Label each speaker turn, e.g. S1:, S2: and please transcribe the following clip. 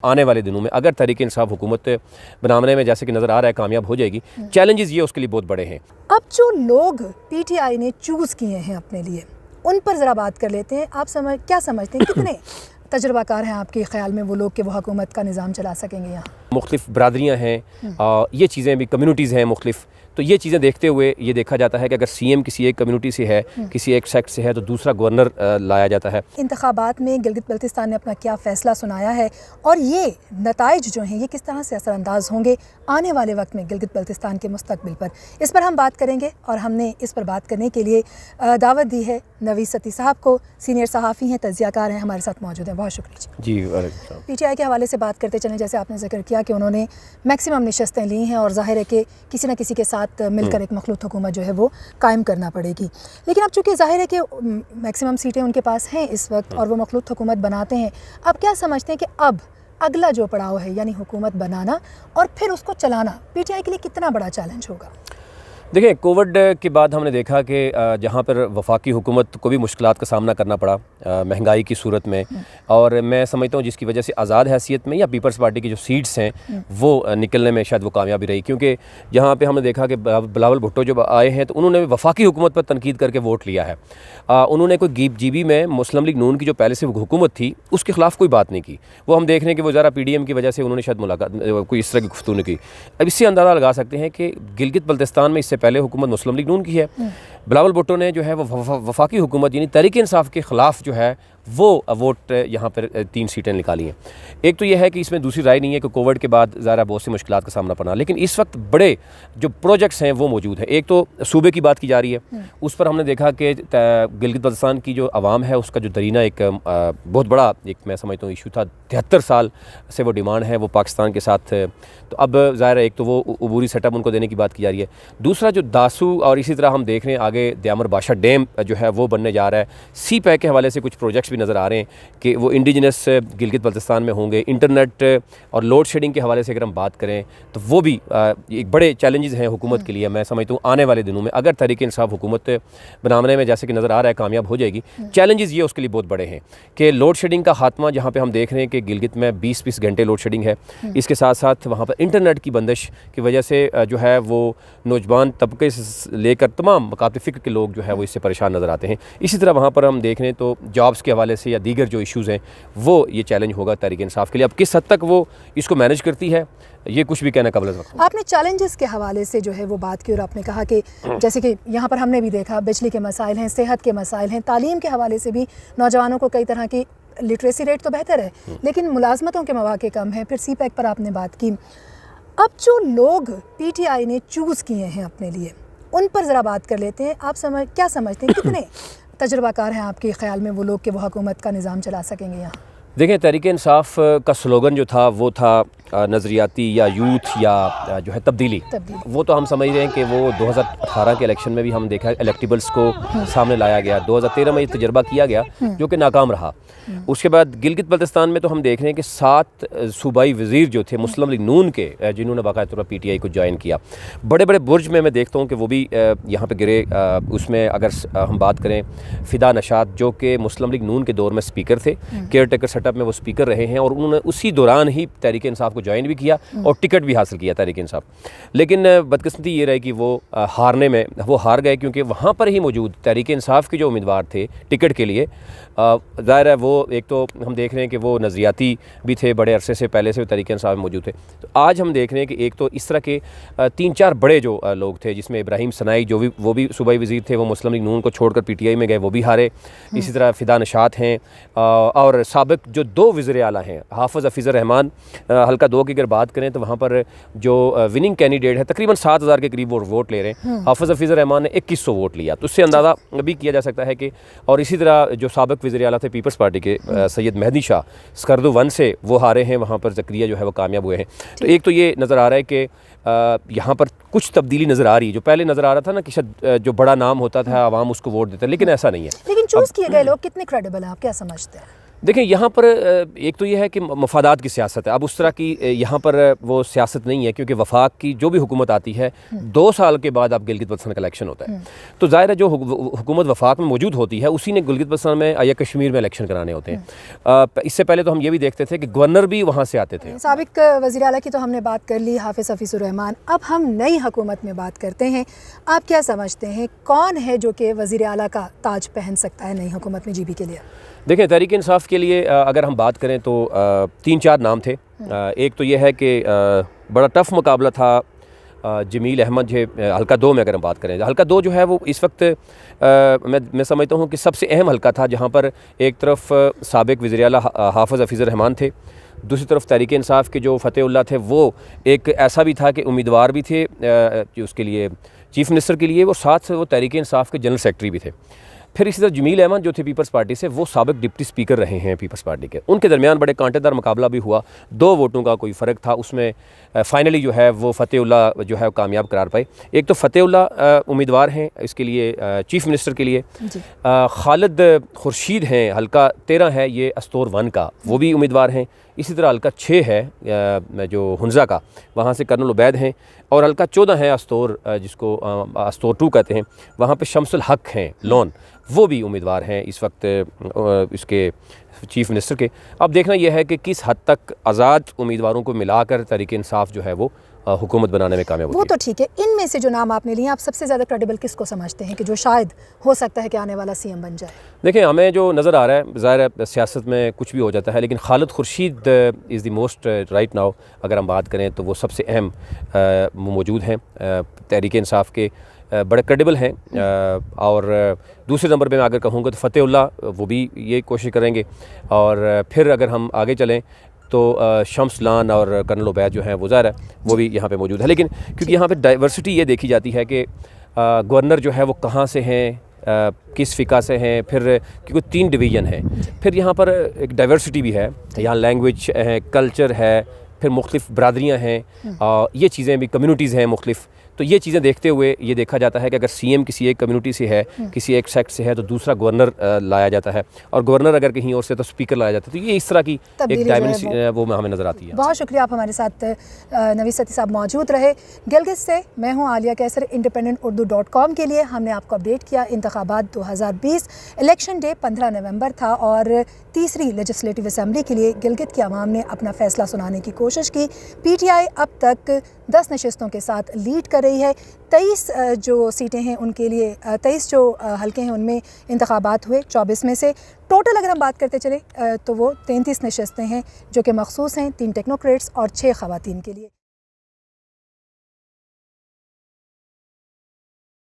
S1: आने वाले दिनों में अगर तहरीक इंसाफ हुकूमत बनाने में जैसे कि नज़र आ रहा है कामयाब हो जाएगी, चैलेंजेस ये उसके लिए बहुत बड़े हैं।
S2: अब जो लोग पीटीआई ने चूज़ किए हैं अपने लिए, उन पर ज़रा बात कर लेते हैं। आप क्या समझते हैं कितने तजुर्बाकार हैं आपके ख्याल में वो लोग कि वो हुकूमत का निज़ाम चला सकेंगे? यहाँ
S1: मुख्तलिफ़ बरादरियाँ हैं, ये चीज़ें भी कम्यूनिटीज़ हैं मुख्तलिफ़, तो ये चीज़ें देखते हुए ये देखा जाता है कि अगर सीएम किसी एक कम्युनिटी से है, किसी एक सेक्ट से है, तो दूसरा गवर्नर लाया जाता है।
S2: इंतखाबात में गिलगित बल्तिस्तान ने अपना क्या फ़ैसला सुनाया है और ये नताइज जो हैं ये किस तरह से असरअंदाज होंगे आने वाले वक्त में गिलगित बल्तिस्तान के मुस्तकबिल पर, इस पर हम बात करेंगे। और हमने इस पर बात करने के लिए दावत दी है नवीद सती साहब को, सीनियर सहाफ़ी हैं, तज़कियाकार हैं, हमारे साथ मौजूद हैं। बहुत शुक्रिया
S1: जी।
S2: पीटीआई के हवाले से बात करते चलें, जैसे आपने जिक्र किया कि उन्होंने मैक्सिमम नशस्तें ली हैं और ज़ाहिर है कि किसी न किसी के साथ मिलकर एक मखलूत हुकूमत जो है वो कायम करना पड़ेगी। लेकिन अब चूँकि ज़ाहिर है कि मैक्सिमम सीटें उनके पास हैं इस वक्त और वो मखलूत हुकूमत बनाते हैं, अब क्या समझते हैं कि अब अगला जो पड़ाव है यानी हुकूमत बनाना और फिर उसको चलाना पीटीआई के लिए कितना बड़ा चैलेंज होगा?
S1: देखिए, कोविड के बाद हमने देखा कि जहाँ पर वफाकी हुकूमत को भी मुश्किलात का सामना करना पड़ा महंगाई की सूरत में, और मैं समझता हूँ जिसकी वजह से आज़ाद हैसियत में या पीपल्स पार्टी की जो सीट्स हैं वो निकलने में शायद वो कामयाबी रही, क्योंकि यहाँ पे हमने देखा कि बिलावल भुट्टो जब आए हैं तो उन्होंने वफाकी हुकूमत पर तनकीद करके वोट लिया है। उन्होंने कोई जीबी में मुस्लिम लीग नून की जो पहले से हुकूमत थी उसके ख़िलाफ़ कोई बात नहीं की। वो हम देख रहे हैं कि वो ज़रा PDM की वजह से उन्होंने शायद मुलाकात कोई इस तरह की गुफ्तगू नहीं की। अब इससे अंदाज़ा लगा सकते हैं कि गिलगित बल्तिस्तान में इससे पहले हुकूमत मुस्लिम लीग नून की है। बिलावल भुट्टो ने जो है वो वफाकी हुकूमत यानी तहरीक इंसाफ के ख़िलाफ़ जो है वो वोट यहाँ पर 3 सीटें निकाली हैं। एक तो यह है कि इसमें दूसरी राय नहीं है कि कोविड के बाद ज़रा बहुत सी मुश्किलात का सामना पड़ा, लेकिन इस वक्त बड़े जो प्रोजेक्ट्स हैं वो मौजूद हैं। एक तो सूबे की बात की जा रही है, उस पर हमने देखा कि गिलगित बल्तिस्तान की जो आवाम है उसका जो दरीना एक बहुत बड़ा एक मैं समझता हूँ इशू था। 73 साल से वो डिमांड है वो पाकिस्तान के साथ, तो अब ज़ाहिर है एक तो वो अबूरी सेटअप उनको देने की बात की जा रही है। दूसरा जो दासू और इसी तरह हम देख रहे हैं आगे दयामर बादशाह डैम जो है वो बनने जा रहा है। सी पैक के हवाले से कुछ प्रोजेक्ट्स भी नज़र आ रहे हैं कि वो इंडिजिनस गिलगित बल्तिस्तान में होंगे। इंटरनेट और लोड शेडिंग के हवाले से अगर हम बात करें तो वो भी एक बड़े चैलेंजेस हैं हुकूमत के लिए। मैं समझता हूँ आने वाले दिनों में अगर तहरीक इंसाफ हुकूमत बनाने में जैसे कि नज़र आ रहा है कामयाब हो जाएगी, चैलेंजेस ये उसके लिए बहुत बड़े हैं कि लोड शेडिंग का खात्मा, जहाँ पर हम देख रहे हैं कि गिलगित में 20-20 घंटे लोड शेडिंग है। इसके साथ साथ वहाँ पर इंटरनेट की बंदिश की वजह से जो है वो नौजवान तबके से लेकर तमाम मकातब फ़िक्र के लोग जो है वो इससे परेशान नज़र आते हैं। इसी तरह वहाँ पर हम देख रहे हैं तो जॉब्स के हवाले से या दीगर जो इश्यूज़ हैं वो ये चैलेंज होगा तहरीक इंसाफ के लिए। अब किस हद तक वो इसको मैनेज करती है ये कुछ भी कहना काबिल वक्त।
S2: आपने चैलेंजेस के हवाले से जो है वो बात की और आपने कहा कि जैसे कि यहाँ पर हमने भी देखा बिजली के मसाइल हैं, सेहत के मसाइल हैं, तालीम के हवाले से भी नौजवानों को कई तरह की लिटरेसी रेट तो बेहतर है लेकिन मुलाजमतों के मौके कम हैं। फिर CPEC पर आपने बात की। अब जो लोग पीटीआई ने चूज़ किए हैं अपने लिए, उन पर ज़रा बात कर लेते हैं। आप क्या समझते हैं कितने तजुर्बाकार हैं आपके ख्याल में वो लोग कि वो हुकूमत का निज़ाम चला सकेंगे? यहाँ
S1: देखें, तहरीक इंसाफ का स्लोगन जो था वो था नज़रियाती या यूथ या जो है तब्दीली। वो तो हम समझ रहे हैं कि वो 2018 के इलेक्शन में भी हम देखा इलेक्टिबल्स को सामने लाया गया। 2013 में ये तजर्बा किया गया जो कि नाकाम रहा। उसके बाद गिलगित बल्तिस्तान में तो हम देख रहे हैं कि 7 सूबाई वज़ीर जो थे मुस्लिम लीग नून के, जिन्होंने बाकायदा तौर पर PTI को ज्वाइन किया, बड़े बड़े बुर्ज में मैं देखता हूँ कि वो भी यहाँ पर गिरे। उसमें अगर हम बात करें फ़िदा नशात जो कि मुस्लिम लीग नून के दौर में स्पीकर थे, केयर टेकर सेटअप में वो स्पीकर रहे हैं और उन्होंने उसी दौरान ही तहरीक इंसाफ को ज्वाइन भी किया और टिकट भी हासिल किया तहरीक इंसाफ। लेकिन बदकिस्मती ये रही कि वो हारने में वो हार गए, क्योंकि वहाँ पर ही मौजूद तहरीक इंसाफ के जो उम्मीदवार थे टिकट के लिए, ज़ाहिर है वो एक तो हम देख रहे हैं कि वो नज़रियाती भी थे, बड़े अरसे से पहले से तहरीक इंसाफ में मौजूद थे। तो आज हम देख रहे हैं कि एक तो इस तरह के 3-4 बड़े जो लोग थे, जिसमें इब्राहिम सनाई जो भी वो भी सूबाई वज़ीर थे, वो मुस्लिम लीग नून को छोड़कर PTI में गए, वो भी हारे। इसी तरह फ़िदा नशात हैं और साबिक़ जो 2 वज़ीर आला हैं, हाफ़िज़ हफ़ीज़ुर रहमान हल्का 2 की अगर बात करें तो वहाँ पर जो विनिंग कैंडिडेट है तकरीबन 7000 के करीब वो वोट ले रहे हैं। हाफ़िज़ हफ़ीज़ुर रहमान ने 2100 वोट लिया, तो उससे अंदाज़ा भी किया जा सकता है कि। और इसी तरह जो साबिक़ वज़ीर आला थे पीपल्स पार्टी के सैयद मेहदी शाह स्कर्दू 1 से वो हारे हैं, वहाँ पर ज़करिया जो है वो कामयाब हुए हैं। तो एक तो ये नज़र आ रहा है कि यहाँ पर कुछ तब्दीली नज़र आ रही है। जो पहले नज़र आ रहा था ना कि शायद जो बड़ा नाम होता था आवाम उसको वोट देता है, लेकिन ऐसा नहीं है।
S2: लेकिन चूज़ किए गए लोग कितने क्रेडिबल हैं, आप क्या समझते हैं?
S1: देखें यहाँ पर एक तो ये है कि मफादात की सियासत है। अब उस तरह की यहाँ पर वो सियासत नहीं है, क्योंकि वफाक की जो भी हुकूमत आती है 2 साल के बाद अब गिलगित बल्तिस्तान का इलेक्शन होता है। तो ज़ाहिर है जो हुकूमत वफाक में मौजूद होती है उसी ने गिलगित बल्तिस्तान में या कश्मीर में इलेक्शन कराने होते हैं। इससे पहले तो हम ये भी देखते थे कि गवर्नर भी वहाँ से आते थे।
S2: साबिक वज़ीर आला की तो हमने बात कर ली, हाफिज़ हफीज़ुर रहमान। अब हम नई हुकूमत में बात करते हैं। आप क्या समझते हैं कौन है जो कि वज़ीर आला का ताज पहन सकता है नई हुकूमत में GB के लिए?
S1: देखें, तहरीक इंसाफ के लिए अगर हम बात करें तो 3-4 नाम थे। एक तो ये है कि बड़ा टफ मुकाबला था जमील अहमद जो हल्का 2 में अगर हम बात करें। हल्का 2 जो है वो इस वक्त मैं समझता हूँ कि सबसे अहम हल्का था, जहाँ पर एक तरफ साबिक वज़ीर आला हाफिज़ हफीज़ुर रहमान थे, दूसरी तरफ तहरीक इंसाफ के जो फ़तेहुल्लाह थे वो एक ऐसा भी था कि उम्मीदवार भी थे जो उसके लिए चीफ़ मिनिस्टर के लिए, वो साथ वो तहरीक इंसाफ के जनरल सेक्रेटरी भी थे। फिर इसी तरह जमील अहमद जो थे पीपल्स पार्टी से, वो साबिक डिप्टी स्पीकर रहे हैं पीपल्स पार्टी के। उनके दरमियान बड़े कांटेदार मुकाबला भी हुआ, 2 वोटों का कोई फ़र्क था। उसमें फाइनली जो है वो फ़तेहुल्लाह जो है कामयाब करार पाए। एक तो फ़तेहुल्लाह उम्मीदवार हैं इसके लिए चीफ़ मिनिस्टर के लिए, खालिद खुर्शीद हैं हल्का 13 है ये अस्तोर 1 का, वो भी उम्मीदवार हैं। इसी तरह हल्का 6 है जो हुंज़ा का, वहाँ से कर्नल उबैद हैं। और हल्का 14 है अस्तोर, जिसको अस्तोर 2 कहते हैं, वहाँ पे शम्सुल हक हैं लोन, वो भी उम्मीदवार हैं इस वक्त इसके चीफ़ मिनिस्टर के। अब देखना यह है कि किस हद तक आज़ाद उम्मीदवारों को मिलाकर तहरीक इंसाफ जो है वो हुकूमत बनाने में कामयाब होती है।
S2: वो तो ठीक है, इनमें से जो नाम आपने लिए आप सबसे ज़्यादा क्रेडिबल किसको समझते हैं कि जो शायद हो सकता है कि आने वाला CM बन जाए?
S1: देखें, हमें जो नज़र आ रहा है, ज़ाहिर है सियासत में कुछ भी हो जाता है, लेकिन Khalid Khurshid is the most right now अगर हम बात करें तो वो सबसे अहम मौजूद हैं तहरीक इंसाफ के, बड़े क्रेडिबल हैं। और दूसरे नंबर पे मैं अगर कहूँगा तो फ़तेहुल्लाह वो भी ये कोशिश करेंगे। और फिर अगर हम आगे चलें तो शम्स लान और कर्नल उबैद जो हैं वो ज़ाहिर है वो भी यहाँ पे मौजूद है। लेकिन क्योंकि यहाँ पे डाइवर्सिटी ये देखी जाती है कि गवर्नर जो है वो कहाँ से हैं, किस फ़िका से हैं, फिर क्योंकि 3 डिवीज़न हैं, फिर यहाँ पर एक डाइवर्सिटी भी है, यहाँ लैंग्वेज है, कल्चर है, फिर मुख्तलिफ़ बरादरियाँ हैं, ये चीज़ें भी कम्युनिटीज़ हैं मुख्तलिफ़। तो ये चीज़ें देखते हुए ये देखा जाता है कि अगर CM किसी एक कम्युनिटी से है, किसी एक सेक्ट से है, तो दूसरा गवर्नर लाया जाता है, और गवर्नर अगर कहीं और से तो स्पीकर लाया जाता है। तो ये इस तरह की एक डायमेंशन वो हमें नज़र आती है।
S2: बहुत शुक्रिया, आप हमारे साथ नवीद सती साहब मौजूद रहे। गिलगित से मैं हूँ आलिया कैसर। independent.urdu.com के लिए हमने आपको अपडेट किया। इंतखाबात 2020, इलेक्शन डे 15 नवंबर था और तीसरी लेजिस्लेटिव असम्बली के लिए गिलगित की आवाम ने अपना फ़ैसला सुनाने की कोशिश की। PTI अब तक 10 नशिस्तों के साथ लीड कर रही है। 23 जो सीटें हैं उनके लिए 23 जो हल्के हैं उनमें इंतखाबात हुए, 24 में से टोटल अगर हम बात करते चले तो वो 33 नशिस्तें हैं जो कि मखसूस हैं 3 टेक्नोक्रेट्स और 6 ख़वातीन के लिए।